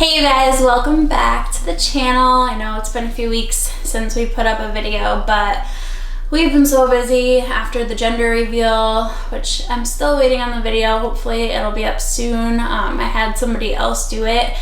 Hey you guys, welcome back to the channel. I know it's been a few weeks since we put up a video, but we've been so busy after the gender reveal, which I'm still waiting on the video. Hopefully it'll be up soon. I had somebody else do it.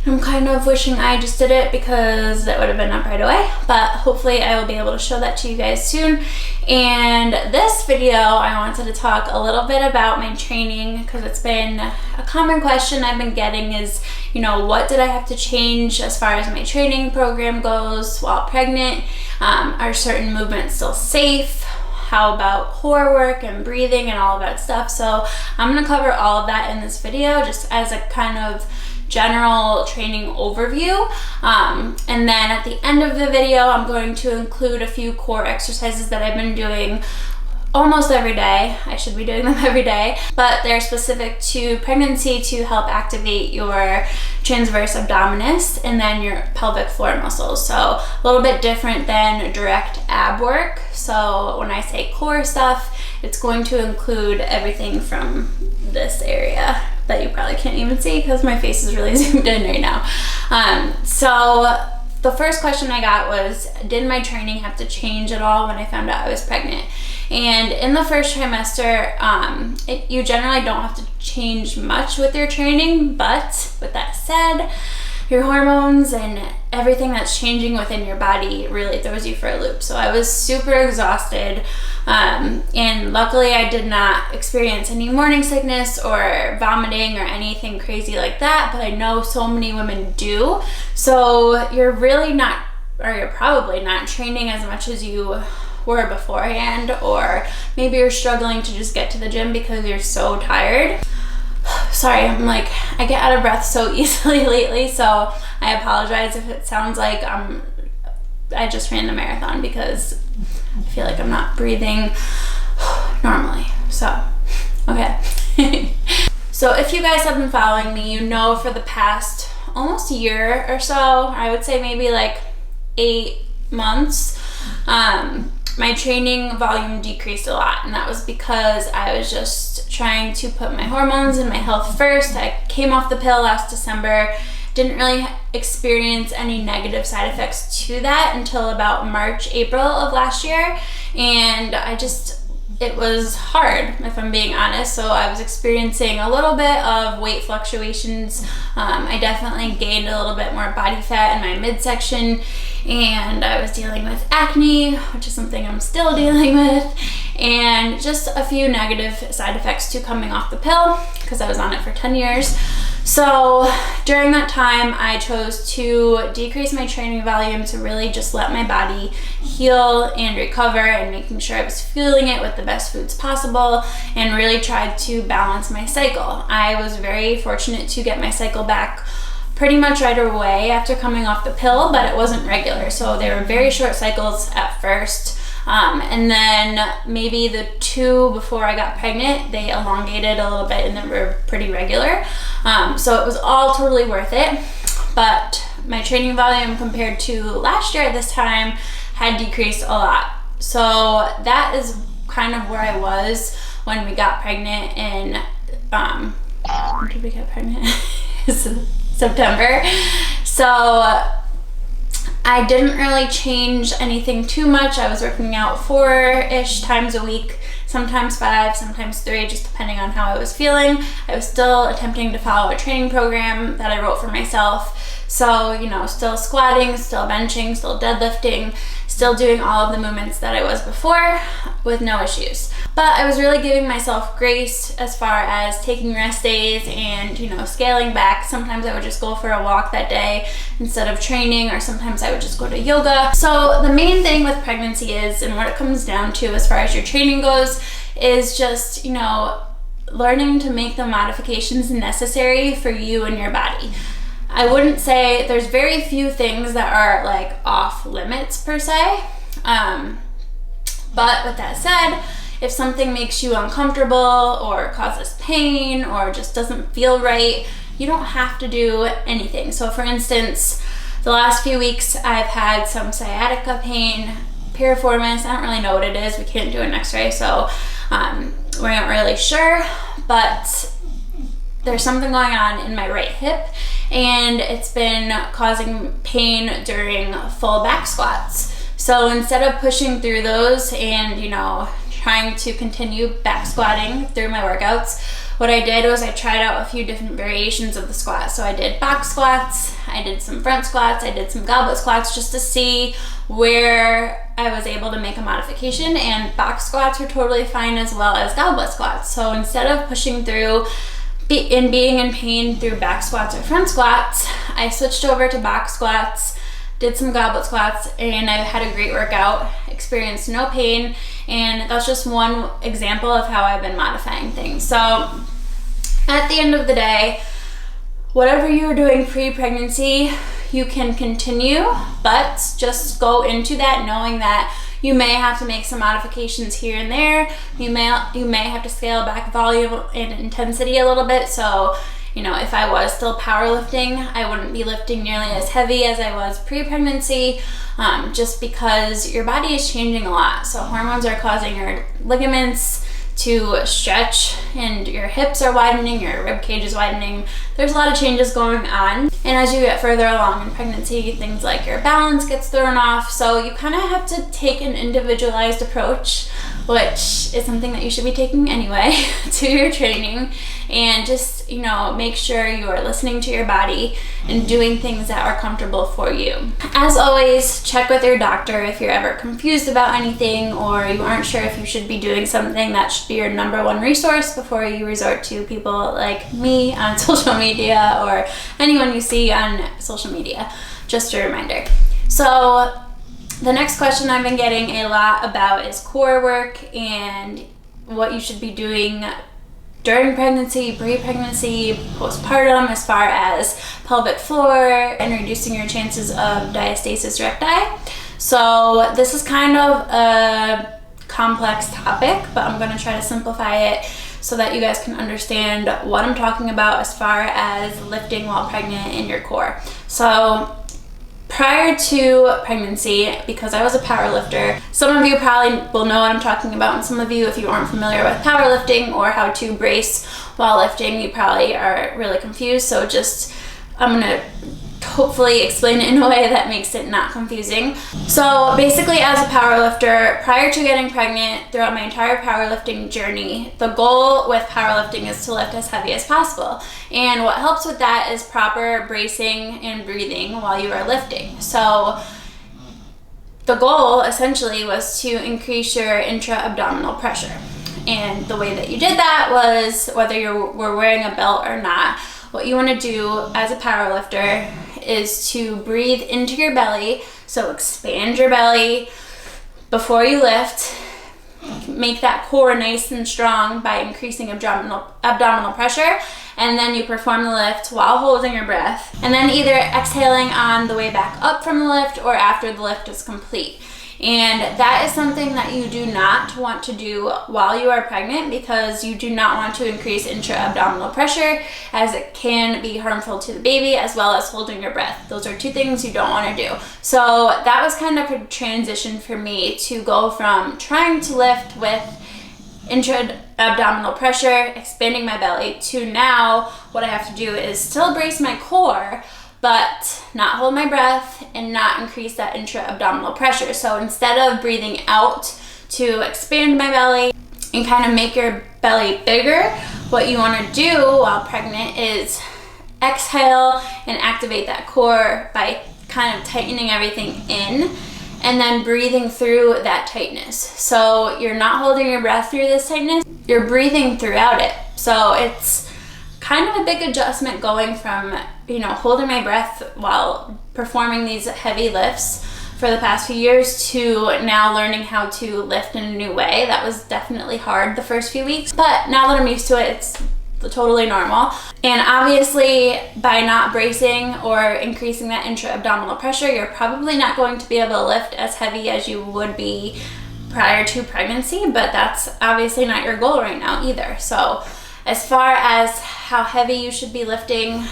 I'm kind of wishing I just did it because it would have been up right away, but hopefully I will be able to show that to you guys soon. And this video, I wanted to talk a little bit about my training because it's been a common question I've been getting is, you know, what did I have to change as far as my training program goes while pregnant? Are certain movements still safe? How about core work and breathing and all of that stuff? So I'm gonna cover all of that in this video just as a kind of general training overview, and then at the end of the video I'm going to include a few core exercises that I've been doing almost every day. I should be doing them every day, but they're specific to pregnancy to help activate your transverse abdominis and then your pelvic floor muscles. So a little bit different than direct ab work. So when I say core stuff, it's going to include everything from this area that you probably can't even see because my face is really zoomed in right now. So the first question I got was, did my training have to change at all when I found out I was pregnant? And in the first trimester, you generally don't have to change much with your training, but with that said, your hormones and everything that's changing within your body really throws you for a loop. So I was super exhausted, and luckily I did not experience any morning sickness or vomiting or anything crazy like that, but I know so many women do. So you're really not, or you're probably not training as much as you were beforehand, or maybe you're struggling to just get to the gym because you're so tired. Sorry, I get out of breath so easily lately, so I apologize if it sounds like I just ran a marathon because I feel like I'm not breathing normally. So, okay. So if you guys have been following me, you know for the past almost a year or so, I would say maybe like 8 months, my training volume decreased a lot, and that was because I was just trying to put my hormones and my health first. I came off the pill last December, didn't really experience any negative side effects to that until about March, April of last year, and it was hard, if I'm being honest. So I was experiencing a little bit of weight fluctuations. I definitely gained a little bit more body fat in my midsection, and I was dealing with acne, which is something I'm still dealing with, and just a few negative side effects to coming off the pill because I was on it for 10 years. So during that time, I chose to decrease my training volume to really just let my body heal and recover, and making sure I was fueling it with the best foods possible, and really tried to balance my cycle. I was very fortunate to get my cycle back pretty much right away after coming off the pill, but it wasn't regular. So they were very short cycles at first. And then maybe the 2 before I got pregnant, they elongated a little bit and they were pretty regular. So it was all totally worth it. But my training volume compared to last year at this time had decreased a lot. So that is kind of where I was when we got pregnant in, when did we get pregnant? September. So I didn't really change anything too much. I was working out 4-ish times a week, sometimes 5, sometimes 3, just depending on how I was feeling. I was still attempting to follow a training program that I wrote for myself. So, you know, still squatting, still benching, still deadlifting, still doing all of the movements that I was before with no issues. But I was really giving myself grace as far as taking rest days and, you know, scaling back. Sometimes I would just go for a walk that day instead of training, or sometimes I would just go to yoga. So the main thing with pregnancy is, and what it comes down to as far as your training goes, is just, you know, learning to make the modifications necessary for you and your body. I wouldn't say, there's very few things that are like off limits per se, but with that said, if something makes you uncomfortable or causes pain or just doesn't feel right, you don't have to do anything. So for instance, the last few weeks I've had some sciatica pain, piriformis, I don't really know what it is, we can't do an x-ray, so we're not really sure, but there's something going on in my right hip, and it's been causing pain during full back squats. So instead of pushing through those and, you know, trying to continue back squatting through my workouts, what I did was I tried out a few different variations of the squat. So I did box squats, I did some front squats, I did some goblet squats just to see where I was able to make a modification, and box squats were totally fine as well as goblet squats. So instead of pushing through and being in pain through back squats or front squats, I switched over to box squats, did some goblet squats, and I had a great workout, experienced no pain, and that's just one example of how I've been modifying things. So at the end of the day, whatever you were doing pre-pregnancy, you can continue, but just go into that knowing that you may have to make some modifications here and there. You may have to scale back volume and intensity a little bit. So, you know, if I was still powerlifting, I wouldn't be lifting nearly as heavy as I was pre-pregnancy, just because your body is changing a lot. So hormones are causing your ligaments to stretch, and your hips are widening, your rib cage is widening. There's a lot of changes going on. And as you get further along in pregnancy, things like your balance gets thrown off. So you kind of have to take an individualized approach, which is something that you should be taking anyway, to your training, and just, you know, make sure you are listening to your body and doing things that are comfortable for you. As always, check with your doctor if you're ever confused about anything or you aren't sure if you should be doing something. That should be your number one resource before you resort to people like me on social media or anyone you see on social media. Just a reminder. So the next question I've been getting a lot about is core work and what you should be doing during pregnancy, pre-pregnancy, postpartum, as far as pelvic floor and reducing your chances of diastasis recti. So this is kind of a complex topic, but I'm going to try to simplify it so that you guys can understand what I'm talking about as far as lifting while pregnant in your core. So prior to pregnancy, because I was a power lifter, some of you probably will know what I'm talking about, and some of you, if you aren't familiar with powerlifting or how to brace while lifting, you probably are really confused. So I'm gonna hopefully explain it in a way that makes it not confusing. So basically, as a powerlifter, prior to getting pregnant, throughout my entire powerlifting journey, the goal with powerlifting is to lift as heavy as possible. And what helps with that is proper bracing and breathing while you are lifting. So the goal essentially was to increase your intra-abdominal pressure. And the way that you did that was, whether you were wearing a belt or not, what you want to do as a powerlifter is to breathe into your belly. So expand your belly before you lift. Make that core nice and strong by increasing abdominal pressure, and then you perform the lift while holding your breath, and then either exhaling on the way back up from the lift or after the lift is complete. And that is something that you do not want to do while you are pregnant, because you do not want to increase intra-abdominal pressure, as it can be harmful to the baby, as well as holding your breath. Those are two things you don't want to do. So that was kind of a transition for me to go from trying to lift with intra-abdominal pressure, expanding my belly, to now what I have to do is still brace my core, but not hold my breath and not increase that intra-abdominal pressure. So instead of breathing out to expand my belly and kind of make your belly bigger, what you want to do while pregnant is exhale and activate that core by kind of tightening everything in and then breathing through that tightness. So you're not holding your breath through this tightness, you're breathing throughout it. So it's kind of a big adjustment going from, holding my breath while performing these heavy lifts for the past few years to now learning how to lift in a new way. That was definitely hard the first few weeks, but now that I'm used to it, it's totally normal. And obviously, by not bracing or increasing that intra-abdominal pressure, you're probably not going to be able to lift as heavy as you would be prior to pregnancy, but that's obviously not your goal right now either. So as far as how heavy you should be lifting,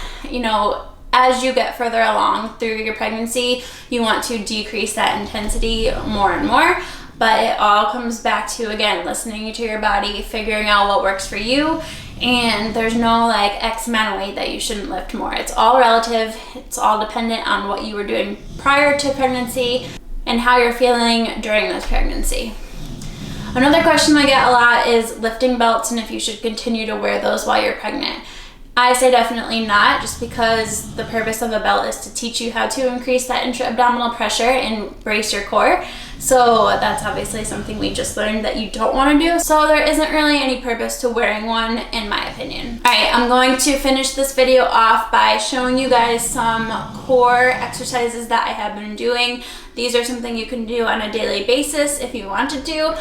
as you get further along through your pregnancy, you want to decrease that intensity more and more. But it all comes back to, again, listening to your body, figuring out what works for you, And there's no like X amount of weight that you shouldn't lift more. It's all relative. It's all dependent on what you were doing prior to pregnancy and how you're feeling during this pregnancy. Another question I get a lot is lifting belts and if you should continue to wear those while you're pregnant. I say definitely not, just because the purpose of a belt is to teach you how to increase that intra-abdominal pressure and brace your core. So that's obviously something we just learned that you don't want to do. So there isn't really any purpose to wearing one, in my opinion. All right, I'm going to finish this video off by showing you guys some core exercises that I have been doing. These are something you can do on a daily basis if you want to do.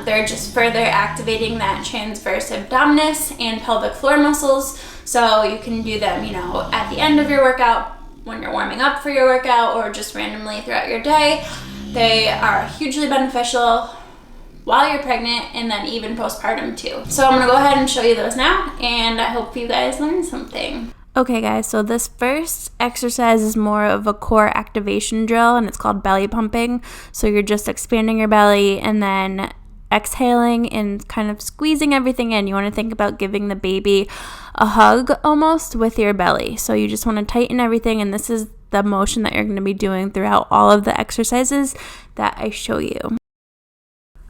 They're just further activating that transverse abdominis and pelvic floor muscles. So you can do them, you know, at the end of your workout, when you're warming up for your workout, or just randomly throughout your day. They are hugely beneficial while you're pregnant and then even postpartum too. So I'm gonna go ahead and show you those now, and I hope you guys learned something. Okay guys, so this first exercise is more of a core activation drill, and it's called belly pumping. So you're just expanding your belly and then exhaling and kind of squeezing everything in. You want to think about giving the baby a hug almost with your belly. So you just want to tighten everything, and this is the motion that you're going to be doing throughout all of the exercises that I show you.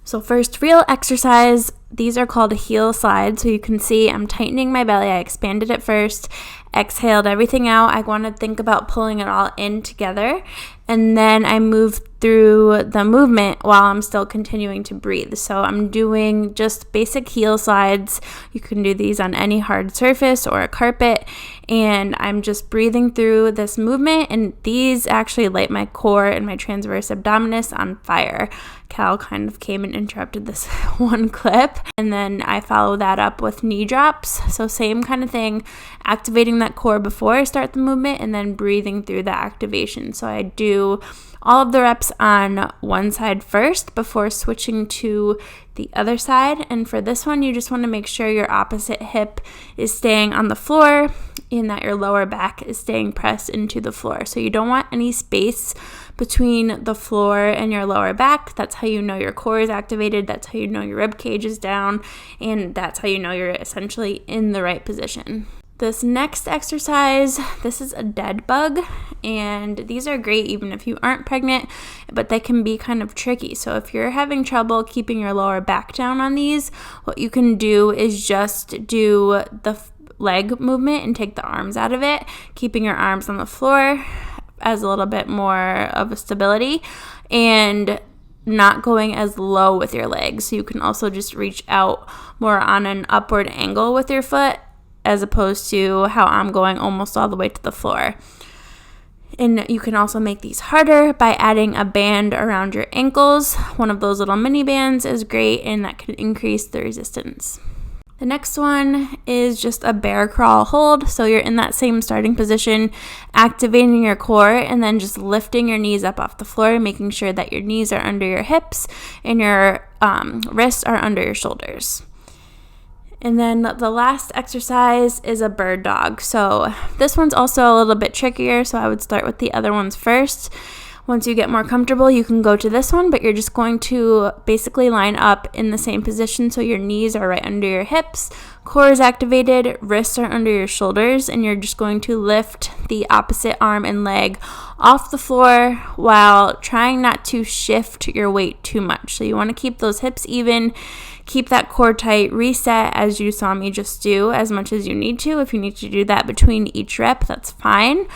So first, real exercise, these are called heel slides. So you can see I'm tightening my belly. I expanded it first, exhaled everything out. I want to think about pulling it all in together. And then I move through the movement while I'm still continuing to breathe. So I'm doing just basic heel slides. You can do these on any hard surface or a carpet. And I'm just breathing through this movement. And these actually light my core and my transverse abdominis on fire. Cal kind of came and interrupted this one clip. And then I follow that up with knee drops. So same kind of thing, activating that core before I start the movement and then breathing through the activation. So I do all of the reps on one side first before switching to the other side. And for this one, you just want to make sure your opposite hip is staying on the floor and that your lower back is staying pressed into the floor. So you don't want any space between the floor and your lower back. That's how you know your core is activated. That's how you know your rib cage is down. And that's how you know you're essentially in the right position. This next exercise, this is a dead bug, and these are great even if you aren't pregnant, but they can be kind of tricky. So if you're having trouble keeping your lower back down on these, what you can do is just do the leg movement and take the arms out of it, keeping your arms on the floor as a little bit more of a stability and not going as low with your legs. So you can also just reach out more on an upward angle with your foot, as opposed to how I'm going almost all the way to the floor. And you can also make these harder by adding a band around your ankles. One of those little mini bands is great, and that can increase the resistance. The next one is just a bear crawl hold. So you're in that same starting position, activating your core, and then just lifting your knees up off the floor, making sure that your knees are under your hips and your wrists are under your shoulders. And then the last exercise is a bird dog. So this one's also a little bit trickier, so I would start with the other ones first. Once you get more comfortable, you can go to this one, but you're just going to basically line up in the same position so your knees are right under your hips, core is activated, wrists are under your shoulders, and you're just going to lift the opposite arm and leg off the floor while trying not to shift your weight too much. So you want to keep those hips even, keep that core tight, reset as you saw me just do as much as you need to. If you need to do that between each rep, that's fine.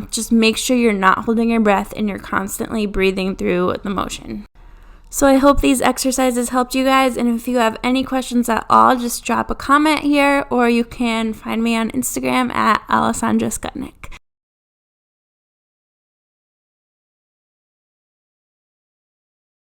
Just make sure you're not holding your breath and you're constantly breathing through the motion. So I hope these exercises helped you guys, and if you have any questions at all, just drop a comment here, or you can find me on Instagram at Alessandra Skutnik.